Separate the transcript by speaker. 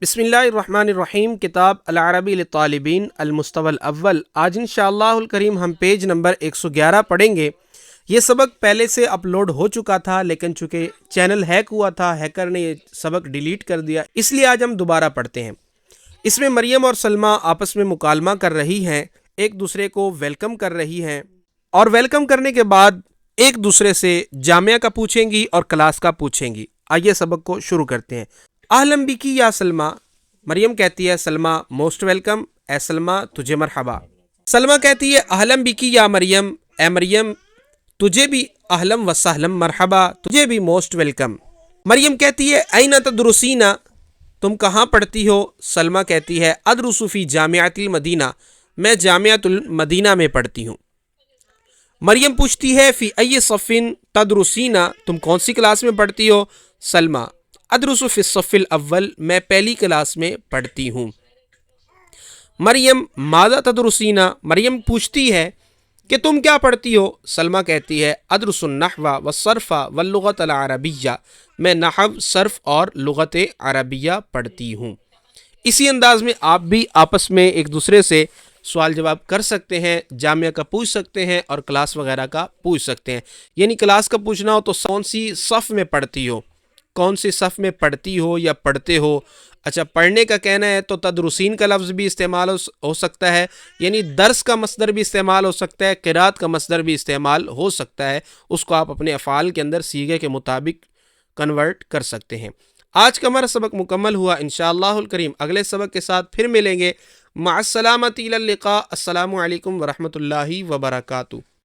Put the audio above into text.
Speaker 1: بسم اللہ الرحمن الرحیم۔ کتاب العربی للطالبین المستوى الاول۔ آج انشاءاللہ الکریم ہم پیج نمبر 111 پڑھیں گے۔ یہ سبق پہلے سے اپلوڈ ہو چکا تھا، لیکن چونکہ چینل ہیک ہوا تھا، ہیکر نے یہ سبق ڈیلیٹ کر دیا، اس لیے آج ہم دوبارہ پڑھتے ہیں۔ اس میں مریم اور سلمہ آپس میں مکالمہ کر رہی ہیں، ایک دوسرے کو ویلکم کر رہی ہیں، اور ویلکم کرنے کے بعد ایک دوسرے سے جامعہ کا پوچھیں گی اور کلاس کا پوچھیں گی۔ آئیے سبق کو شروع کرتے ہیں۔ اہلاً بکی یا سلمہ، مریم کہتی ہے سلمہ موسٹ ویلکم، اے سلمہ تجھے مرحبا۔ سلمہ کہتی ہے اہلاً بکی یا مریم، اے مریم تجھے بھی اہلاً و سہلاً مرحبا، تجھے بھی موسٹ ویلکم۔ مریم کہتی ہے این تدرسین، تم کہاں پڑھتی ہو؟ سلمہ کہتی ہے ادرس فی جامعۃ المدینہ، میں جامعۃ المدینہ میں پڑھتی ہوں۔ مریم پوچھتی ہے فی ای صف تدرسین، تم کون سی کلاس میں پڑھتی ہو؟ سلمہ ادرس فی الصف الاول، میں پہلی کلاس میں پڑھتی ہوں۔ مریم ماذا تدرسین، مریم پوچھتی ہے کہ تم کیا پڑھتی ہو؟ سلمہ کہتی ہے ادرس النحو والصرف واللغۃ العربیہ، میں نحو، صرف اور لغت عربیہ پڑھتی ہوں۔ اسی انداز میں آپ بھی آپس میں ایک دوسرے سے سوال جواب کر سکتے ہیں، جامعہ کا پوچھ سکتے ہیں اور کلاس وغیرہ کا پوچھ سکتے ہیں۔ یعنی کلاس کا پوچھنا ہو تو کون سی صف میں پڑھتی ہو، کون سی صف میں پڑھتی ہو یا پڑھتے ہو۔ اچھا، پڑھنے کا کہنا ہے تو تدرسین کا لفظ بھی استعمال ہو سکتا ہے، یعنی درس کا مصدر بھی استعمال ہو سکتا ہے، قرات کا مصدر بھی استعمال ہو سکتا ہے، اس کو آپ اپنے افعال کے اندر صیغے کے مطابق کنورٹ کر سکتے ہیں۔ آج کا ہمارا سبق مکمل ہوا، انشاءاللہ الکریم اگلے سبق کے ساتھ پھر ملیں گے۔ مع السلامۃ، الی اللقاء، السلام علیکم ورحمۃ اللہ وبرکاتہ۔